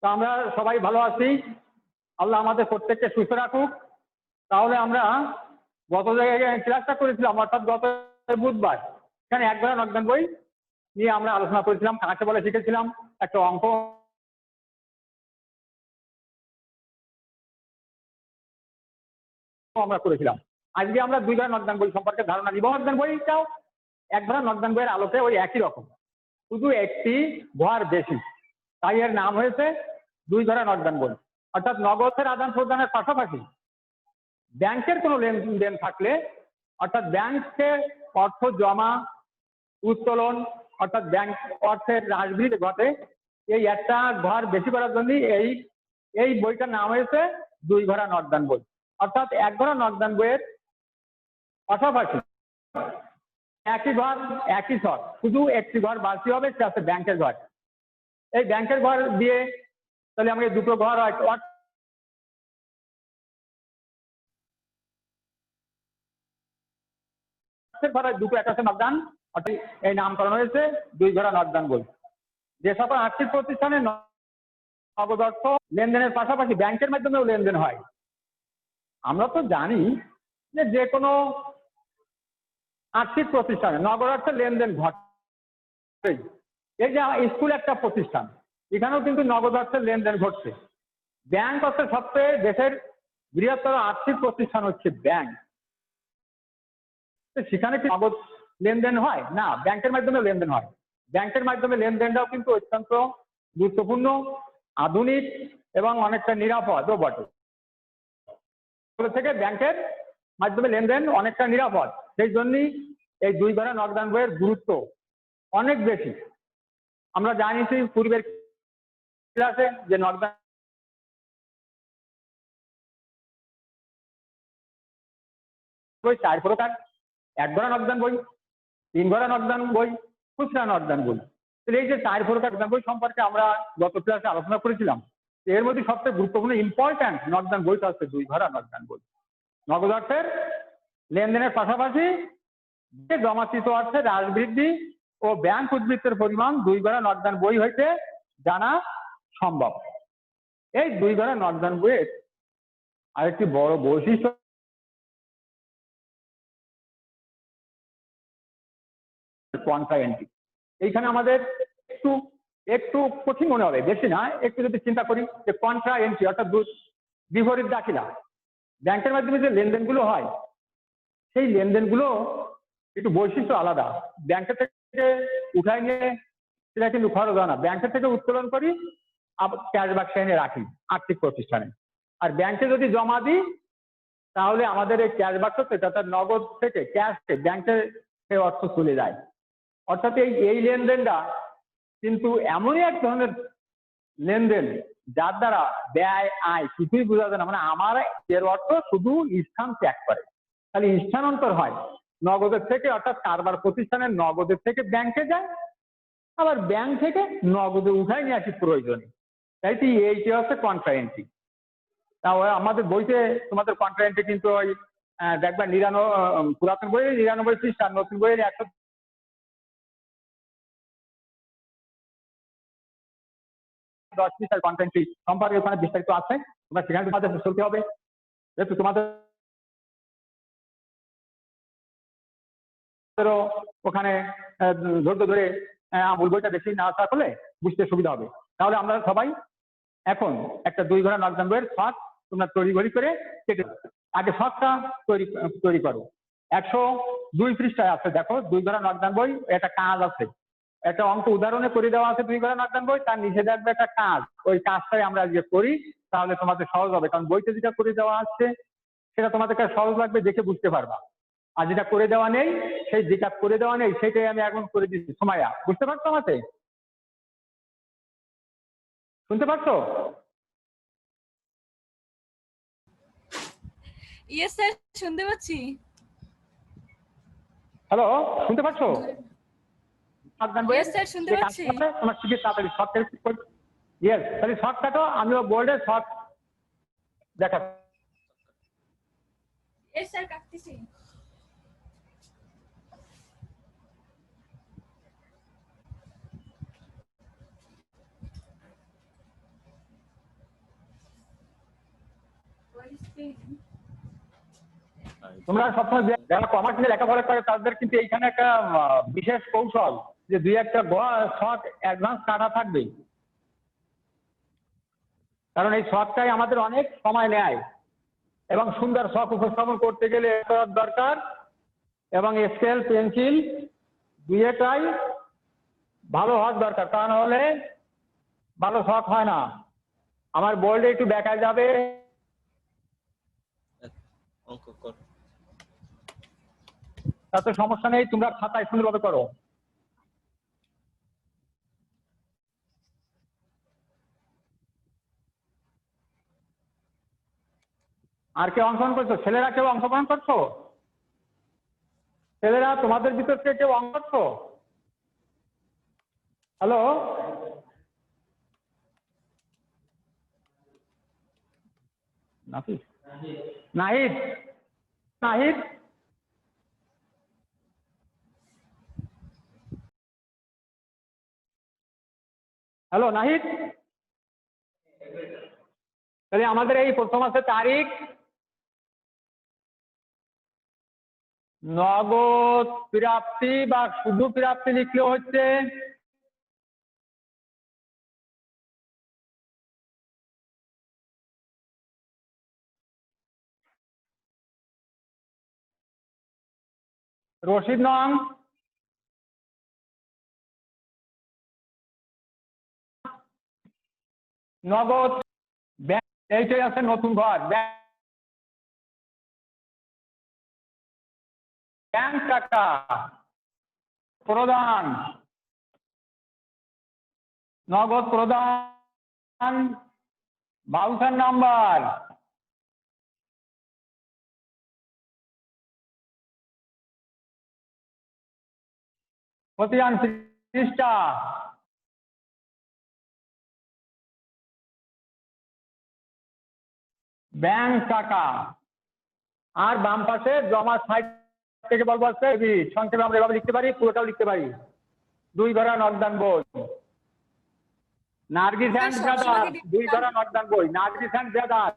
তো আমরা সবাই ভালো আছি, আল্লাহ আমাদের প্রত্যেককে সুস্থ রাখুক। তাহলে আমরা গত জায়গায় ক্লাসটা করেছিলাম, অর্থাৎ গত বুধবার এখানে এক ধরনের নকদান বই নিয়ে আমরা আলোচনা করেছিলাম, কাকে বলে শিখেছিলাম, একটা অঙ্ক আমরা করেছিলাম। আজকে আমরা দুই ধরনের নকদান বই সম্পর্কে ধারণা দিব। নকদান বইটাও এক ধরনের নকদান বইয়ের আলোকে ওই একই রকম, শুধু একটি ঘর বেশি, তাই এর নাম হয়েছে দুই ধরনের নকদান বই। অর্থাৎ নগদের আদান প্রদানের পাশাপাশি ব্যাংকের কোনো লেনদেন থাকলে, অর্থাৎ ব্যাংকে অর্থ জমা উত্তোলন, অর্থাৎ ব্যাংক অর্থের রাজবৃদ্ধি ঘটে, এই একটা ঘর বেশি করার জন্য এই বইটার নাম হয়েছে দুই ঘরা নকদান বই। অর্থাৎ এক ঘরা নকদান বইয়ের পাশাপাশি একই ঘর একই ছক, শুধু একটি ঘর বাড়তি হবে, সেটা হচ্ছে ব্যাংকের ঘর। এই ব্যাংকের ঘর দিয়ে তাহলে আমাকে দুটো ঘর হয়, দুটো একটা নকদান, অর্থাৎ এই নামকরণ হয়েছে দুই ঘরা নকদান বই। যে সকল আর্থিক প্রতিষ্ঠানে নগদ অর্থ লেনদেনের পাশাপাশি ব্যাংকের মাধ্যমেও লেনদেন হয়। আমরা তো জানি যে কোনো আর্থিক প্রতিষ্ঠানে নগদ অর্থে লেনদেন ঘটে। এই যে স্কুল একটা প্রতিষ্ঠান, এখানেও কিন্তু নগদ অর্থের লেনদেন ঘটছে। ব্যাংক হচ্ছে সবচেয়ে দেশের বৃহত্তর আর্থিক প্রতিষ্ঠান হচ্ছে ব্যাংক। সেখানে কি নগদ লেনদেন হয়? না, ব্যাংকের মাধ্যমে লেনদেন হয়। ব্যাংকের মাধ্যমে লেনদেনটাও কিন্তু অত্যন্ত গুরুত্বপূর্ণ, আধুনিক এবং অনেকটা নিরাপদও বটে। থেকে ব্যাংকের মাধ্যমে লেনদেন অনেকটা নিরাপদ, সেই জন্যই এই দুই ঘরা নকদান বইয়ের গুরুত্ব অনেক বেশি। আমরা জানিছি পূর্বের ক্লাসে যে নকদান বই চার প্রকার: এক ঘরা নকদান বই, তিন ঘরা নকদান বই, খুচরা নকদান বই। এই যে চার প্রকার নকদান বই সম্পর্কে আমরা গত ক্লাসে আলোচনা করেছিলাম, এর মধ্যে সবচেয়ে গুরুত্বপূর্ণ ইম্পর্ট্যান্ট নকদান বইটা হচ্ছে দুই ঘরা নকদান বই। নগদ অর্থের লেনদেনের পাশাপাশি জমাকৃত অর্থের রাজবৃদ্ধি ও ব্যাংক উদ্বৃত্তের পরিমাণ দুই ঘরা নকদান বই হইতে জানা সম্ভব। এই দুই ঘরা নকদান বইয়ের আরেকটি বড় বৈশিষ্ট্য কন্ট্রা এন্ট্রি। এইখানে আমাদের একটু একটু কঠিন মনে হবে, বেশি না, একটু যদি চিন্তা করি যে কন্ট্রা এন্ট্রি অর্থাৎ বিপরীত দাখিলা, ব্যাংকের মাধ্যমে যে লেনদেনগুলো হয় সেই লেনদেনগুলো একটু বৈশিষ্ট্য আলাদা। ব্যাংকের থেকে উঠাই নিয়ে সেটা কিন্তু খরচ হয় না, ব্যাংকের থেকে উত্তোলন করি আবার ক্যাশ বাক্সে এনে রাখি আর্থিক প্রতিষ্ঠানে। আর ব্যাংকে যদি জমা দিই তাহলে আমাদের এই ক্যাশ বাক্স থেকে অর্থাৎ নগদ থেকে ক্যাশে ব্যাংকে সে অর্থ চলে যায়। অর্থাৎ এই লেনদেনটা কিন্তু এমনই এক ধরনের লেনদেন যার দ্বারা ব্যয় আয় কিছুই বোঝা যায় না। মানে আমার এর অর্থ শুধু স্থান ত্যাগ করে, খালি স্থানান্তর হয় নগদের থেকে, অর্থাৎ কারবার প্রতিষ্ঠানের নগদের থেকে ব্যাংকে যায়, আবার ব্যাংক থেকে নগদে উঠায় নিয়ে আসি প্রয়োজনে। তাই তো এইটি হচ্ছে কন্ট্রা এন্ট্রি। তাও আমাদের বইতে তোমাদের কন্ট্রা এন্ট্রি কিন্তু ওই দেখবা পুরাতন বইয়ে 99 পৃষ্ঠা, নতুন বইয়ের 110 পৃষ্ঠার কন্ট্রা এন্ট্রি সম্পর্কে ওখানে বিস্তারিত আছে। তোমরা সেখানে তোমাদের চলতে হবে, যেহেতু তোমাদের ওখানে ধৈর্য ধরে মূল বইটা বেশি না আসা করলে বুঝতে সুবিধা হবে। তাহলে আমরা সবাই এখন একটা দুই ঘরা নকদান বইয়ের ছক তোমরা তৈরি করে কেটে আগে ছকটা তৈরি করো। 102 পৃষ্ঠায় আছে, দেখো দুই ঘরা নকদান বই, একটা কাজ আছে, একটা অঙ্ক উদাহরণে করে দেওয়া আছে দুই ঘরা নকদান বই, তার নিচে দেখবে একটা কাজ, ওই কাজটাই আমরা যে করি তাহলে তোমাদের সহজ হবে, কারণ বইতে যেটা করে দেওয়া আছে সেটা তোমাদের কাছে সহজ লাগবে, দেখে বুঝতে পারবা। আর যেটা করে দেওয়া নেই, সেই যেটা করে দেওয়া নেই সেটাই আমি এখন করে দিচ্ছি। সোমায়া, বুঝতে পারছো আমাকে? শুনতে পাচ্ছো? ইয়েস স্যার, শুনতে পাচ্ছি। হ্যালো, শুনতে পাচ্ছো? ইয়েস স্যার, শুনতে পাচ্ছি। তোমার শিখে তাড়াতাড়ি শর্ট কাট। ইয়েস, তাহলে শর্ট কাটো, আমিও বোর্ডে শর্ট দেখা। ইয়েস স্যার, কাটতেছি। তোমরা সবসময় যারা কমার্স নিয়ে লেখাপড়া করে তাদের কিন্তু এইখানে একটা বিশেষ কৌশল যে দুই একটা শখ অ্যাডভান্স কাটা থাকবে, কারণ এই শখটাই আমাদের অনেক সময় নেয় এবং সুন্দর শখ উপস্থাপন করতে গেলে দরকার এবং স্কেল পেন্সিল দুইটাই ভালো হওয়ার দরকার, তা নাহলে ভালো শখ হয় না। আমার বোর্ডে একটু দেখা যাবে, তাতে সমস্যা নেই, তোমরা খাতায় সুন্দরভাবে করো। আর কেউ অংশগ্রহণ করছো? ছেলেরা কেউ অংশগ্রহণ করছো? ছেলেরা তোমাদের ভিতর থেকে কেউ অংশ করছো? হ্যালো, নাহিদ নাহিদ নাহিদ হ্যালো নাহিদ, তাহলে আমাদের এই প্রথম মাসের তারিখ নগদ প্রাপ্তি বা শুধু প্রাপ্তি লিখলেও হচ্ছে রসিদ নং নগদ এইটাই আছে নতুন ঘর ব্যাংক টাকা প্রদান, নগদ প্রদান বাউচার নাম্বার প্রতিদান পৃষ্ঠা ব্যাংক টাকা, আর বাম পাশে জমা সাইড থেকে বলবো আছে সংক্ষেপে আমরা এভাবে লিখতে পারি, পুরোটাও লিখতে পারি। দুই ঘরা নকদান বই, নার্গিস অ্যান্ড ব্রাদার, দুই ঘরা নকদান বই, Nargis and brother,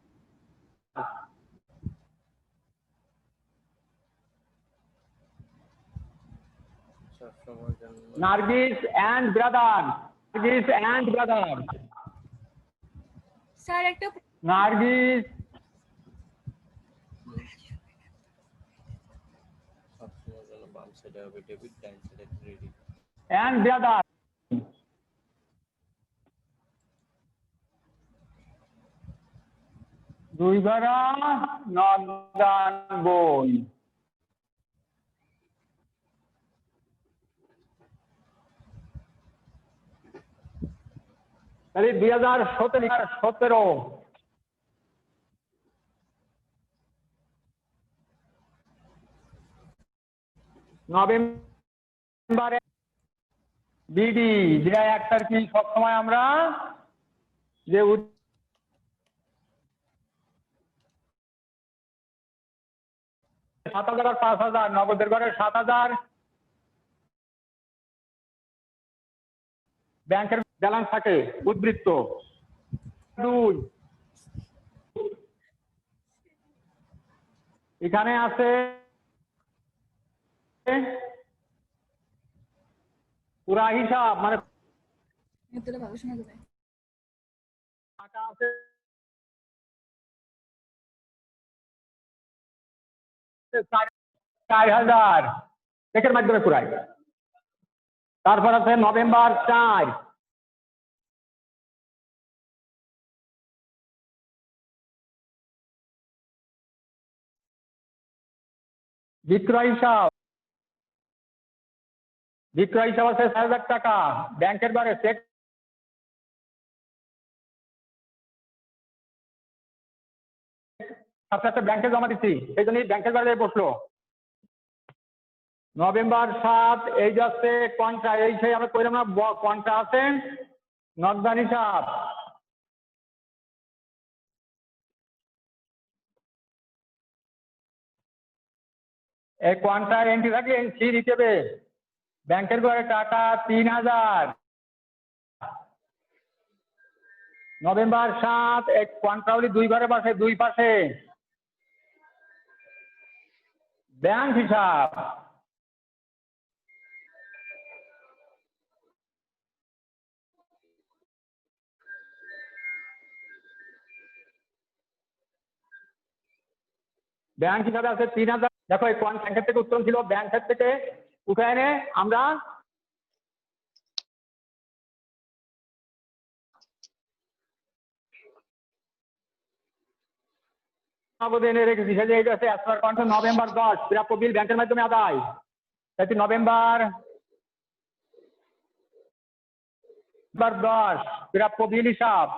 Nargis and brother, Nargis and brother, sir একটা নার্গিস অ্যান্ড ব্রাদার, দুই ঘরা নকদান বই। তাহলে 2017 নভেম্বরে বিডি, যেটা একটার কি সবসময় আমরা যে 7,000 আর 5,000, নগদের ঘরে 7,000, ব্যাংকের ব্যালেন্স থাকে উদ্বৃত্ত 2, এখানে আছে পুরা হিসাব, মানে টাকা আছে 4,000 চেকের মাধ্যমে পুরায়। তারপর আছে নভেম্বর 4, বিক্রয় হিসাব, বিক্রয় হিসাব আছে 4,000 টাকা, ব্যাংকের বারে চেক সাথে ব্যাংকে জমা দিচ্ছি, সেই জন্যই ব্যাংকের বারে বসলো। নভেম্বর 7 এই যাচ্ছে কন্ট্রা, এই সেই আমরা কইলাম না কন্ট্রা আছে নকদান হিসাব, এই কন্ট্রা এন্ট্রি থাকে সি হিসেবে ব্যাংকের ঘরে টাকা 3,000, নভেম্বর 7 এক কন্ট্রাউলি 2 ঘরে বসে 2 পাশে ব্যাংক হিসাব ব্যাংক হিসাবে আছে 3000। দেখো এই কোন ব্যাংকের থেকে উত্তোলন ছিল, ব্যাংকের থেকে উঠে এনে আমরা নগদ এনে রেখেছি। সেই যে এইটা আছে অ্যাজ পার কন্ট্রাক্ট নভেম্বর 10 প্রাপ্য বিল ব্যাংকের মাধ্যমে আদায়। তাই নভেম্বর 10 প্রাপ্য বিল হিসাব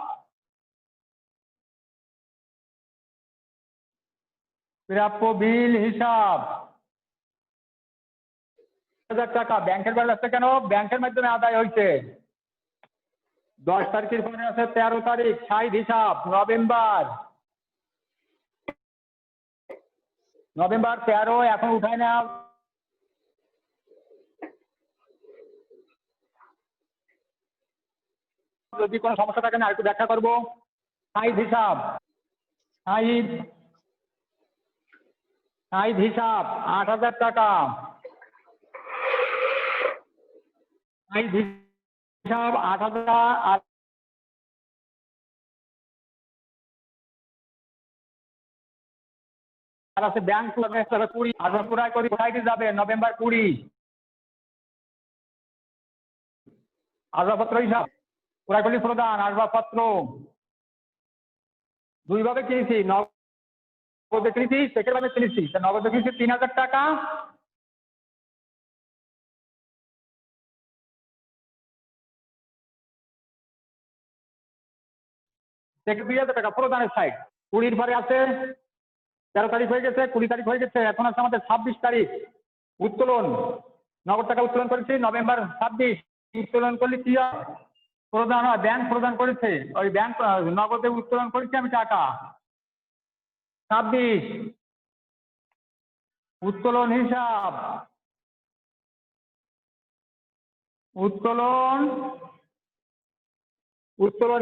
টাকা ব্যাংকের ব্যালেন্স কেন ব্যাংকের মাধ্যমে আদায় হয়েছে। 10 তারিখের পরে আছে 13 তারিখ 60 হিসাব নভেম্বর 13 এখন উঠায় না। যদি কোনো সমস্যা থাকে না একটু ব্যাখ্যা করবো। 60 হিসাব 8000 টাকা 60 হিসাব 8000 আর আছে ব্যাংক 20 পুরাই করি কোথায় যাবে নভেম্বর 20 আসবাবপত্র হিসাব পুরাই প্রদান আসবাবপত্র 2 ভাবে কিনেছি, নগদে কিনেছি চেকের ভাবে কিনেছি। নগদে কিনেছি 3000 টাকা চেকে 2000 টাকা প্রদানের সাইড। 20 পরে আছে 13 তারিখ হয়ে গেছে 20 তারিখ হয়ে গেছে, এখন আছে আমাদের 26 তারিখ উত্তোলন। নগদ টাকা উত্তোলন করেছি নভেম্বর 26। উত্তোলন করলে কি প্রদান হয় ব্যাংক প্রদান করেছে, ওই ব্যাংক নগদে উত্তোলন করেছি আমি টাকা 26 উত্তোলন হিসাব উত্তোলন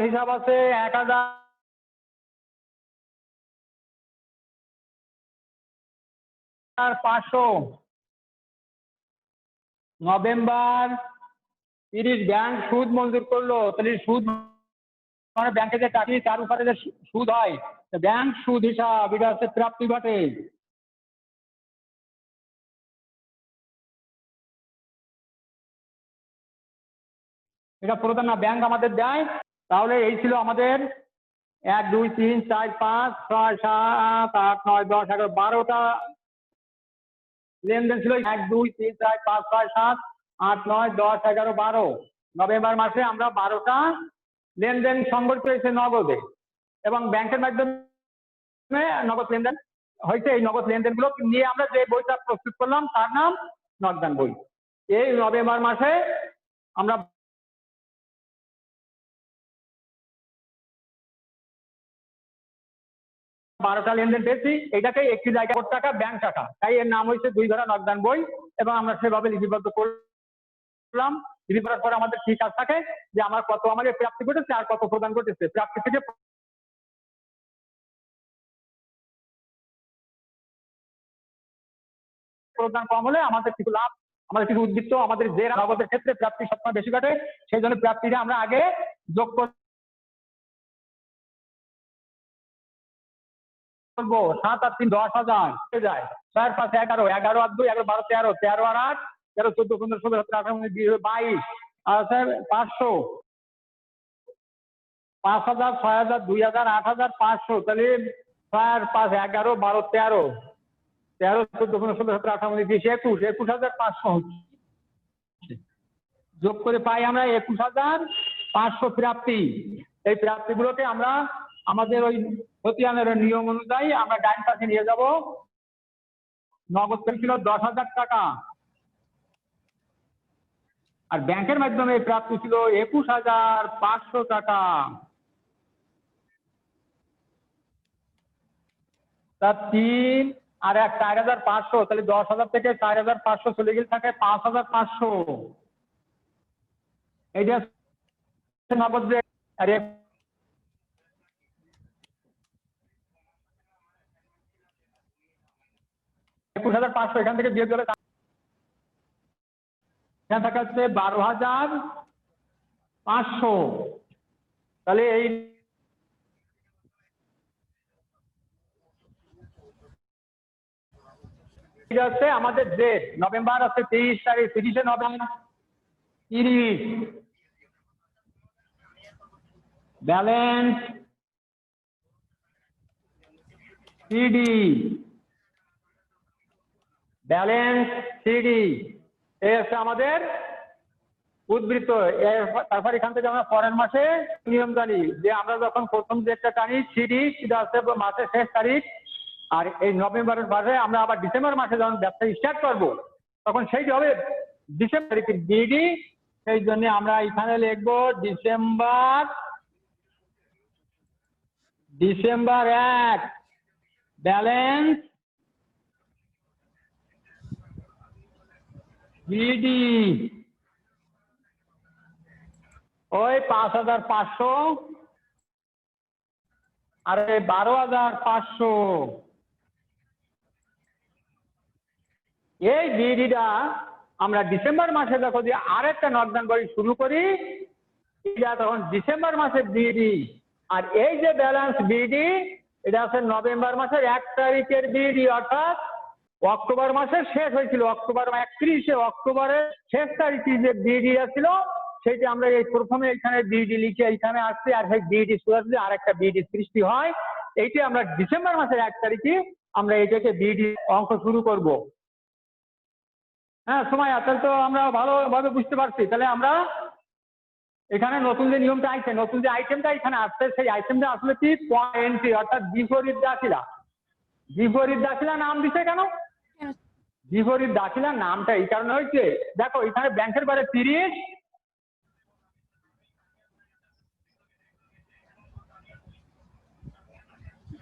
হিসাব আছে 1500। নভেম্বর 30 ব্যাংক সুদ মঞ্জুর করলো, তাহলে সুদ মানে ব্যাংকে যে টাকা তার উপরে যে সুদ হয় ব্যাংক সুদ হিসাব এটা হচ্ছে প্রাপ্তি ঘটে। এটা প্রদান না ব্যাংক আমাদের দেয়। তাহলে এই ছিল আমাদের 1 2 3 4 5 6 7 8 9 10 11 12টা লেনদেন ছিল। 1 2 3 4 5 6 7 8 9 10 11 12 নভেম্বর মাসে আমরা 12টা লেনদেন সংগঠিত হয়েছে নগদে এবং ব্যাংকের মাধ্যমে নগদ লেনদেন হয়েছে। এই নগদ লেনদেন গুলো নিয়ে আমরা যে বইটা প্রস্তুত করলাম তার নাম নগদান বই। এই নভেম্বর মাসে আমরা 12টা লেনদেন পেয়েছি। এটাকে একটি জায়গায় টাকা ব্যাংক টাকা, তাই এর নাম হয়েছে 2 ঘরা নগদান বই এবং আমরা সেভাবে লিপিবদ্ধ করলাম। লিপি করার পর আমাদের ঠিক কাজ থাকে যে আমার কত আমাদের প্রাপ্তি ঘটেছে আর কত প্রদান ঘটেছে। প্রাপ্তি থেকে প্রদান কম হলে আমাদের কিছু লাভ, আমাদের কিছু উদ্বৃত্ত, আমাদের যে নগদের ক্ষেত্রে প্রাপ্তি সবসময় বেশি ঘটে সেই জন্য প্রাপ্তিটা আমরা আগে যোগ করবো। 7 আর 3 10,000 যায়, 4 5 11 11 আর 2 11 12 13 13 আর 8 13 14 15 16 17 18 19 22 আর 500 5000 6000 2000 8000 500 তাহলে 4 5 11 12 13 13 14 15 16 17 18 19 20 21 21500 হচ্ছে। যোগ করে পাই আমরা 21500 প্রাপ্তি। এই প্রাপ্তিগুলোকে আমরা আমাদের ওই খতিয়ানের নিয়ম অনুযায়ী আমরা ডাইন পাশে নিয়ে যাব। নগদ ছিল 10,000 টাকা আর ব্যাংকের মাধ্যমে প্রাপ্তি ছিল 21,500 টাকা। তার 3 আর 1 4,500 তাহলে 10,000 থেকে 4,500 চলে গেলে থাকে 5,500। এইটা নগদ আর 21,500 এখান থেকে বিয়োগ দিলে এখানে থাকা হচ্ছে 12,500। তাহলে এই হচ্ছে আমাদের ডেট। নভেম্বর আছে 23 তারিখ, 30শে November 30। Balance CD, balance CD এই হচ্ছে আমাদের উদ্বৃত্ত। তারপর এখান থেকে আমরা পরের মাসে নিয়ম জানি যে আমরা যখন প্রথম ডেটটা টানি সিডি, সেটা হচ্ছে মাসের শেষ তারিখ। আর এই নভেম্বরের মাসে আমরা আবার ডিসেম্বর মাসে যখন ব্যবসা স্টার্ট করবো তখন সেইটি হবে ডিসেম্বর তারিখে বিডি। সেই জন্য আমরা এখানে লিখবো ডিসেম্বর 1 ব্যালেন্স বিডি ওই 5,500 আর 12,500। এই বিডিটা আমরা ডিসেম্বর মাসে যখন আরেকটা নর্দার্ন বডি শুরু করি এটা তখন ডিসেম্বর মাসের বিডি। আর এই যে ব্যালেন্স বিডি এটা আছে নভেম্বর মাসের 1 তারিখের বিডি, অর্থাৎ অক্টোবর মাসের শেষ হয়েছিল, অক্টোবর 31শে অক্টোবরের শেষ তারিখে যে বিডি ছিল সেটা আমরা এই প্রথমে এখানে বিডি লিখে এখানে আসছি। আর সেই বিডি শুরু আর একটা বিডি সৃষ্টি হয়। এইটি আমরা ডিসেম্বর মাসের 1 তারিখে আমরা এইটাকে বিডি অঙ্ক শুরু করব। হ্যাঁ সময় আছে তো আমরা ভালোভাবে বুঝতে পারছি। তাহলে আমরা এখানে নতুন যে নিয়মটা আইছে, নতুন যে আইটেমটা এখানে আসছে সেই আইটেমটা আসলে কি এন্ট্রি, অর্থাৎ বিপরীত দাখিলা। বিপরীত দাখিলা নাম দিছে কেন? বিপরীত দাখিলা নামটা এই কারণে হয়েছে, দেখো এখানে ব্যাংকের বারে 30,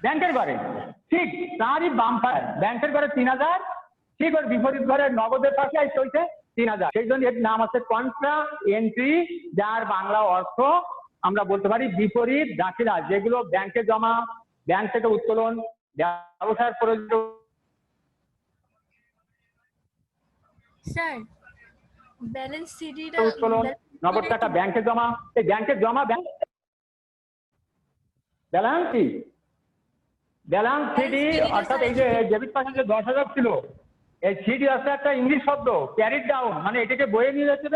ব্যাংকের বারে ঠিক তারই বাম্পার ব্যাংকের বারে 3,000, ঠিক ওর বিপরীত ঘরে নগদের পাশে চলছে 3,000। সেই জন্য এর নাম আছে কন্ট্রা এন্ট্রি, যার বাংলা অর্থ আমরা বলতে পারি বিপরীত দাখিলা, যেগুলো ব্যাংকে জমা, ব্যাংক থেকে উত্তোলন, ব্যবসার প্রয়োজন। স্যার ব্যালেন্স সিডিটা উত্তোলন, নগদ টাকা ব্যাংকে জমা, এই ব্যাংকের জমা ব্যালেন্স কি ব্যালেন্স সিডি, অর্থাৎ এই যে ডেবিট পাশে যে 10,000 ছিল, এই সিডি আছে একটা ইংলিশ শব্দ ক্যারিড ডাউন, মানে এটাকে বয়ে নিয়ে যাচ্ছে।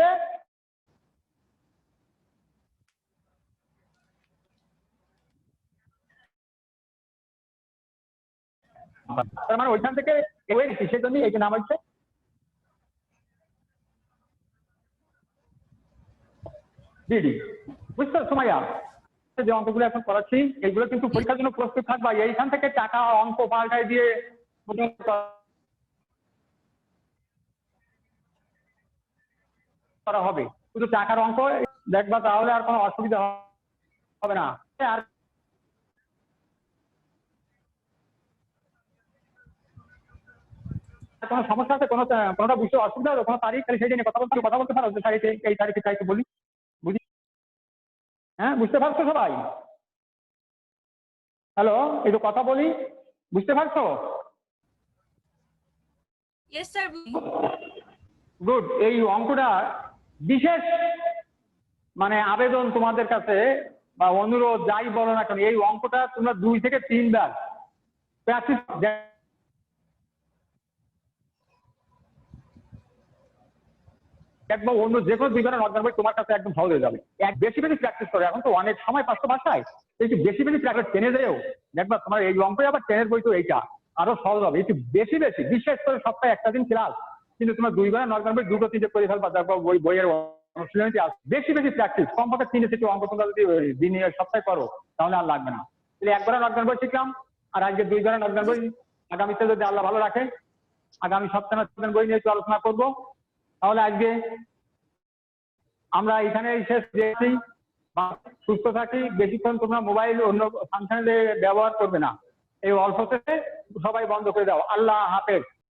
তার মানে ওইখান থেকে সেই জন্য এই নাম হচ্ছে ডিডি। বুঝতে সময়া যে অঙ্কগুলো এখন করাচ্ছি এইগুলো কিন্তু পরীক্ষার জন্য প্রস্তুত থাকবা। এইখান থেকে টাকা অঙ্ক পাল্টাই দিয়ে করা হবে, শুধু টাকার অঙ্ক দেখবা, তাহলে আর কোনো অসুবিধা হবে না। আর কোনো সমস্যা আছে, কোনোটা বুঝতে অসুবিধা হবে, কোনো তারিখ তাহলে সেই জন্য কথা বলতে পারো যে তারিখে এই তারিখে চাইতে বলি, বুঝি? হ্যাঁ বুঝতে পারছো সবাই? হ্যালো, এই তো কথা বলি, বুঝতে পারছো? Yes sir. গুড। এই অঙ্কটা বিশেষ মানে আবেদন তোমাদের কাছে বা অনুরোধ যাই বলো না কেন, এই অঙ্কটা তোমরা 2 থেকে 3 বার প্র্যাকটিস একবার অন্য যে কোনো 2 বারের নর্মাল বই তোমার কাছে একদম সহজ হয়ে যাবে। বেশি বেশি প্র্যাকটিস করো, এখন তো অনেক সময় পাচ্ছ বাসায়, একটু বেশি বেশি প্র্যাকটিস টেনে দেও, দেখবা তোমার এই অঙ্কই আবার 10-এর বই তো এইটা আরো সহজ হবে। একটু বেশি বেশি, বিশেষ করে সপ্তাহে একটা দিন ক্লাস, কিন্তু তোমার 2 বারের নর্মাল বই 2-3 করে ফেলবা, তারপর বইয়ের অনুশীলনীতে বেশি বেশি প্র্যাকটিস, কমপক্ষে 3-4 অঙ্ক তোমরা যদি দিনে সপ্তাহে করো তাহলে আর লাগবে না। তাহলে একবারে নর্মাল বই শিখলাম, আর আজকে 2 বারের নর্মাল বই, আগামীতে যদি আল্লাহ ভালো রাখে আগামী সপ্তাহে নর্মাল বই নিয়ে একটু আলোচনা করবো। তাহলে আজকে আমরা এখানে শেষ দিয়েছি। সুস্থ থাকি, বেশিক্ষণ তোমরা মোবাইল অন্য ফাংশনে ব্যবহার করবে না, এই অল্পতে সবাই বন্ধ করে দাও। আল্লাহ হাফেজ।